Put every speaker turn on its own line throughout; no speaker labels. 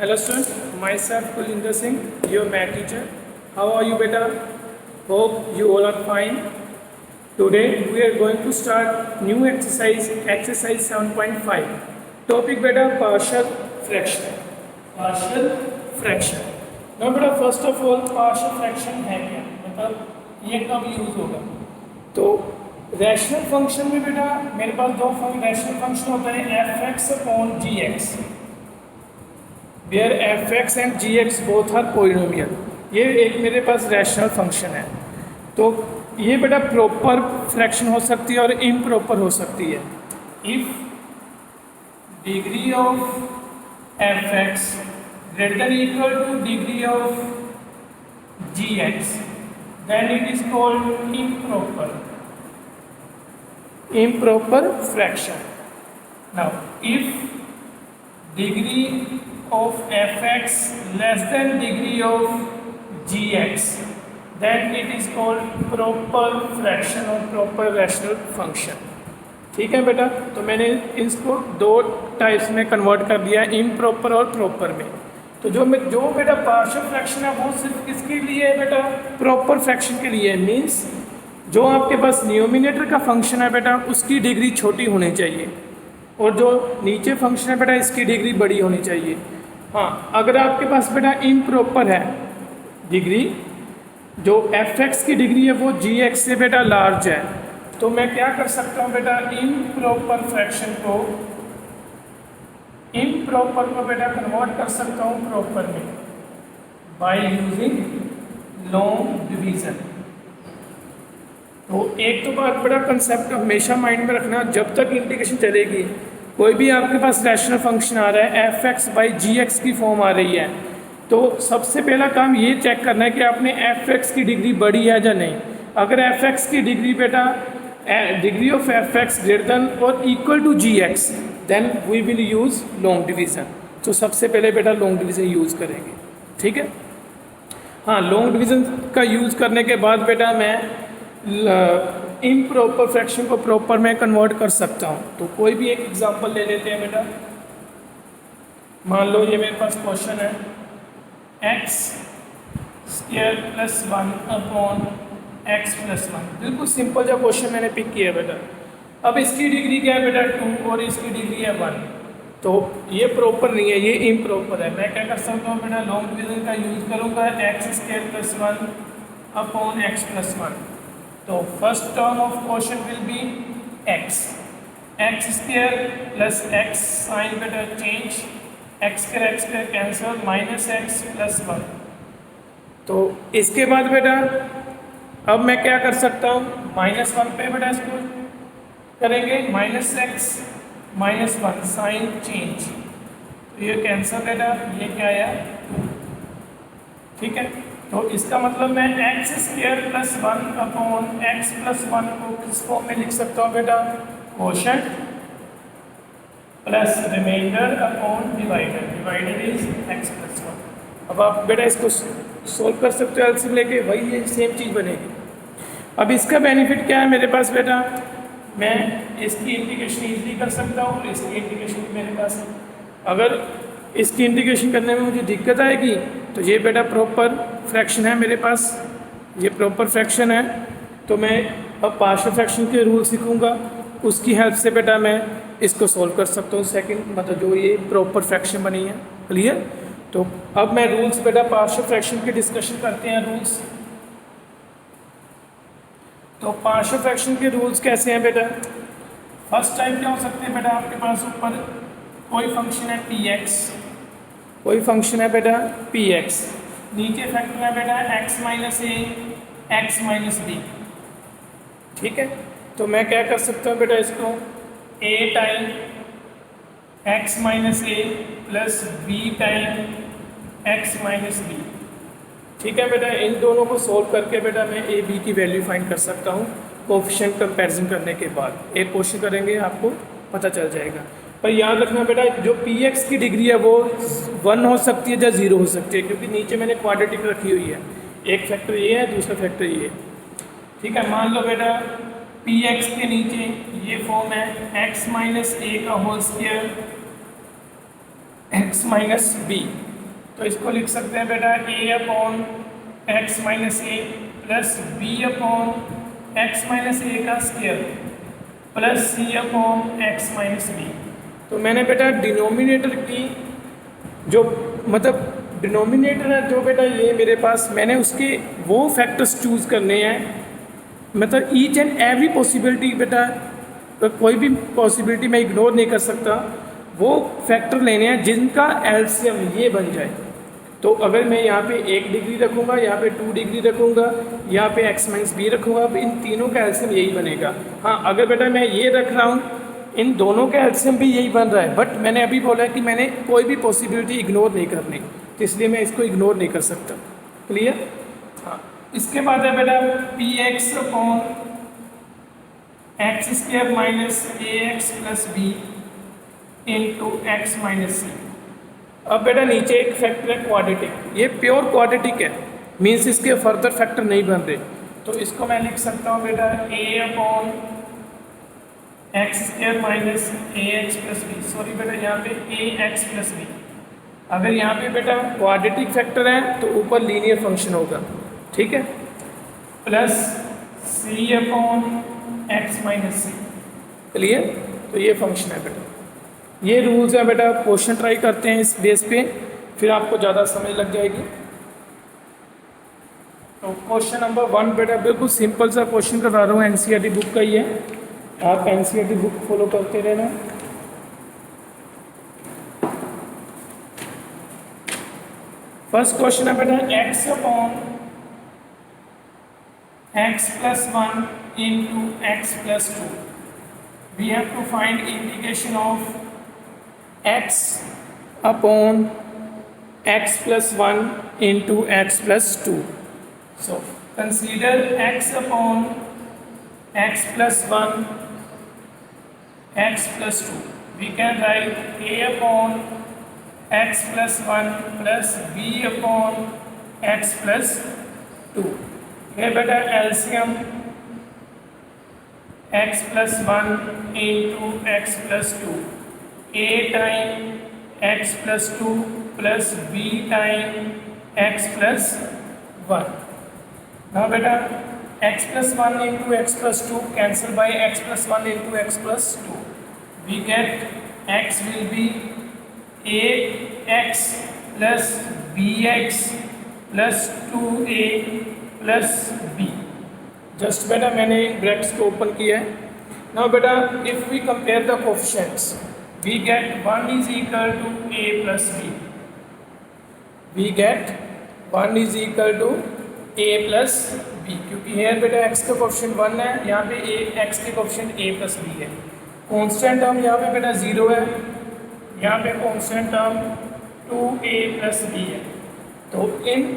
Hello students, myself Kulinder Singh, your math teacher. How are you beta? Hope you all are fine. Today we are going to start new exercise 7.5. Topic beta partial fraction. Partial fraction. Now beta first of all partial fraction है क्या? मतलब ये कब use होगा? तो rational function में बेटा मेरे पास दो रैशनल फंक्शन होता है f(x) upon g(x). Where f(x) and g(x) both are polynomial. ये एक मेरे पास रैशनल फंक्शन है। तो ये बेटा प्रॉपर फ्रैक्शन हो सकती है और इम्प्रॉपर हो सकती है। If degree of f(x) greater than equal two degree of g(x) then it is called improper fraction. Now if degree of f(x) less than degree of g(x) then it is called proper fraction or proper rational function. ठीक है बेटा, तो मैंने इसको दो types में convert कर दिया, इम्प्रॉपर और प्रॉपर में। तो जो बेटा पार्शियल फ्रैक्शन है वो सिर्फ किसके लिए है बेटा? प्रॉपर फ्रैक्शन के लिए। मीन्स जो आपके पास न्यूमिनेटर का फंक्शन है बेटा उसकी डिग्री छोटी होनी चाहिए और जो नीचे फंक्शन है बेटा इसकी डिग्री बड़ी होनी चाहिए। हाँ, अगर आपके पास बेटा इम्प्रॉपर है डिग्री, जो f(x) की डिग्री है वो g(x) से बेटा लार्ज है, तो मैं क्या कर सकता हूँ बेटा? इम्प्रॉपर फ्रैक्शन को बेटा कन्वर्ट कर सकता हूँ प्रॉपर में बाय यूजिंग लॉन्ग डिवीजन। तो एक तो बात बेटा कंसेप्ट हमेशा माइंड में रखना, जब तक इंटीग्रेशन चलेगी कोई भी आपके पास रैशनल फंक्शन आ रहा है f(x)/g(x) की फॉर्म आ रही है, तो सबसे पहला काम ये चेक करना है कि आपने f(x) की डिग्री बड़ी है या नहीं। अगर f(x) की डिग्री बेटा degree of f(x) greater than और equal to g(x) then we will use long division. तो सबसे पहले बेटा लॉन्ग डिवीज़न यूज़ करेंगे, ठीक है। हाँ, लॉन्ग डिवीज़न का यूज़ करने के बाद बेटा मैं इम्प्रॉपर फ्रैक्शन को प्रॉपर में कन्वर्ट कर सकता हूँ। तो कोई भी एक एग्जांपल ले लेते हैं बेटा। मान लो ये मेरे पास क्वेश्चन है x² + 1 अपॉन x + 1। बिल्कुल सिंपल जो क्वेश्चन मैंने पिक किया है बेटा। अब इसकी डिग्री क्या है बेटा? 2 और इसकी डिग्री है 1। तो ये प्रॉपर नहीं है, ये इम्प्रॉपर है। मैं क्या कर सकता हूँ बेटा? लॉन्ग डिवीजन का यूज़ करूँगा x² + 1 अपॉन x + 1। तो first term of question will be x² + x sign बेटा चेंज, x² कैंसिल, -x + 1। तो इसके बाद बेटा अब मैं क्या कर सकता हूँ? -1 पे बेटा इसको करेंगे, -x -1 साइन चेंज, तो ये कैंसिल बेटा, ये क्या आया? ठीक है। तो इसका मतलब मैं x² + 1 अपॉन x + 1 को किस फॉर्म में लिख सकता हूँ बेटा? Quotient plus remainder upon divider is x + 1। अब आप बेटा इसको सोल्व कर सकते हो एलसीएम लेके, वही ये सेम चीज़ बनेगी। अब इसका बेनिफिट क्या है मेरे पास बेटा? मैं इसकी इंटीग्रेशन ईजिली कर सकता हूँ, इसकी इंटीग्रेशन भी मेरे पास है। अगर इसकी इंटीग्रेशन करने में मुझे दिक्कत आएगी तो ये बेटा प्रॉपर फ्रैक्शन है मेरे पास, ये प्रॉपर फ्रैक्शन है। तो मैं अब पार्शियल फ्रैक्शन के रूल सीखूंगा, उसकी हेल्प से बेटा मैं इसको सोल्व कर सकता हूँ। सेकंड मतलब जो ये प्रॉपर फ्रैक्शन बनी है, क्लियर। तो अब मैं रूल्स बेटा पार्शियल फ्रैक्शन की डिस्कशन करते हैं। रूल्स, तो पार्शियल फ्रैक्शन के रूल्स कैसे हैं बेटा? फर्स्ट टाइम क्या हो सकते हैं बेटा? आपके पास ऊपर कोई फंक्शन है px, कोई फंक्शन है बेटा px, नीचे फैक्टर है बेटा x - a x - b, ठीक है। तो मैं क्या कर सकता हूँ बेटा? इसको a time x - a plus b time x - b, ठीक है बेटा। इन दोनों को सोल्व करके बेटा मैं a b की वैल्यू फाइंड कर सकता हूँ कोफिशिएंट कंपैरिजन करने के बाद। एक क्वेश्चन करेंगे आपको पता चल जाएगा। पर याद रखना बेटा जो px की डिग्री है वो 1 हो सकती है या 0 हो सकती है, क्योंकि नीचे मैंने क्वाड्रेटिक रखी हुई है। एक फैक्टर ये है, दूसरा फैक्टर ये, ठीक है। मान लो बेटा px के नीचे ये फॉर्म है x - a का होल स्क्वायर x - b, तो इसको लिख सकते हैं बेटा a upon x minus A plus b upon x minus a का square plus c upon x minus b. तो मैंने बेटा डिनोमिनेटर की जो मतलब डिनोमिनेटर है जो बेटा ये मेरे पास, मैंने उसके वो फैक्टर्स चूज़ करने हैं, मतलब ईच एंड एवरी पॉसिबिलिटी बेटा, तो कोई भी पॉसिबिलिटी मैं इग्नोर नहीं कर सकता, वो फैक्टर लेने हैं जिनका एलसीएम ये बन जाए। तो अगर मैं यहाँ पे 1 डिग्री रखूँगा, यहाँ पे 2 डिग्री रखूँगा, यहाँ पे एक्स माइनस बी रखूँगा, इन तीनों का एलसीएम यही बनेगा। हाँ, अगर बेटा मैं ये रख रहा हूँ, इन दोनों का एलसीएम भी यही बन रहा है, बट मैंने अभी बोला कि मैंने कोई भी पॉसिबिलिटी इग्नोर नहीं करनी, तो इसलिए मैं इसको इग्नोर नहीं कर सकता। क्लियर? हाँ, इसके बाद है बेटा p x upon x square minus a x plus b into x minus c. अब बेटा नीचे एक फैक्टर है क्वाड्रेटिक, ये प्योर क्वाड्रेटिक है, मीन्स इसके फर्दर फैक्टर नहीं बन रहे, तो इसको मैं लिख सकता हूँ बेटा a upon x square minus a x plus B. Sorry बेटा यहाँ पे ए एक्स प्लस बी। अगर यहाँ पे बेटा क्वाड्रेटिक फैक्टर है तो ऊपर लीनियर फंक्शन होगा, ठीक है, plus c upon x minus सी। क्लियर? तो ये फंक्शन है बेटा, ये रूल्स है बेटा। क्वेश्चन ट्राई करते हैं इस बेस पे, फिर आपको ज़्यादा समझ लग जाएगी। तो क्वेश्चन नंबर 1 बेटा बिल्कुल सिंपल सा क्वेश्चन करा रहा हूँ, एनसीईआरटी बुक का ही है, आप एनसीईआरटी बुक फॉलो करते रहना। फर्स्ट क्वेश्चन है बेटा X upon X plus 1 into X plus 2। We have to find integration of x upon x plus 1 into x plus 2. So consider x upon x plus 1 x plus 2. We can write a upon x plus 1 plus b upon x plus 2. Here beta LCM x plus 1 into x plus 2. a time x plus 2 plus b time x plus 1. Now बेटा x plus 1 into x plus 2 cancel by x plus 1 into x plus 2. We get x will be ax plus bx plus 2a plus b. Just बेटा मैंने brackets को open किया है। Now बेटा if we compare the coefficients, we get 1 is equal to a plus b. We get 1 is equal to a plus b, क्योंकि here बेटा x का coefficient 1 है, यहाँ पे x के कोएफिशिएंट a plus b है। कांस्टेंट टर्म यहाँ पे बेटा 0 है, यहाँ पे constant term 2a plus b है। तो इन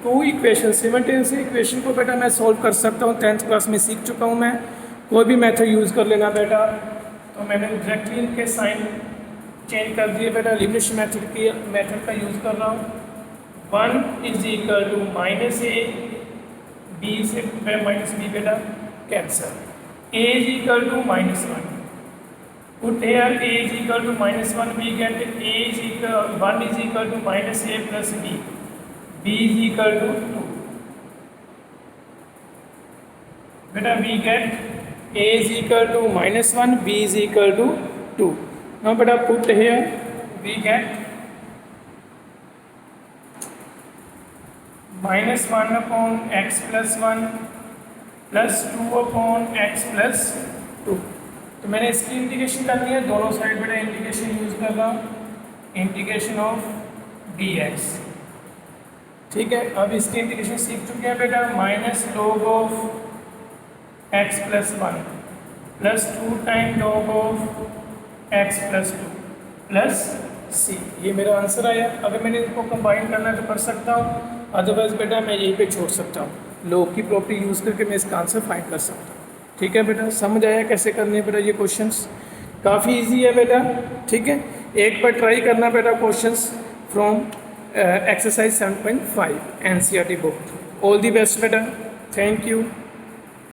टू इक्वेशन सिमल्टेनियस इक्वेशन को बेटा मैं सॉल्व कर सकता हूँ, 10th क्लास में सीख चुका हूँ मैं। कोई भी मेथड यूज़ कर लेना बेटा। तो मैंने एग्जैक्टली इनके साइन चेंज कर दिए बेटा, एलिमिनेशन मेथड का यूज़ कर रहा हूँ। 1 is equal to minus A, B से माइनस बी बेटा cancel, A is equal to minus 1, put here A is equal to minus 1, we get A is equal 1 is equal to minus A plus B, B is equal to 2 बेटा, we get a is equal to minus 1, b is equal to 2. Now beta put here, we get minus 1 upon x plus 1 plus 2 upon x plus 2. तो मैंने इसकी integration करनी है, दोनों side बेटा integration use कर रहा हूँ, इंटीग्रेशन ऑफ dx। ठीक है, अब इसकी इंटीग्रेशन सीख चुके हैं बेटा। Minus log of x plus 1 plus 2 time log of x plus 2 plus c, ये मेरा आंसर आया। अगर मैंने इनको कंबाइन करना है तो कर सकता हूँ, अदरवाइज बेटा मैं यहीं पे छोड़ सकता हूँ। log की प्रॉपर्टी यूज़ करके मैं इसका आंसर फाइंड कर सकता हूँ। ठीक है बेटा, समझ आया कैसे करने हैं बेटा ये क्वेश्चंस? काफ़ी इजी है बेटा। ठीक है, एक बार ट्राई करना बेटा questions from exercise 7.5 NCERT book. All the best बेटा, थैंक यू।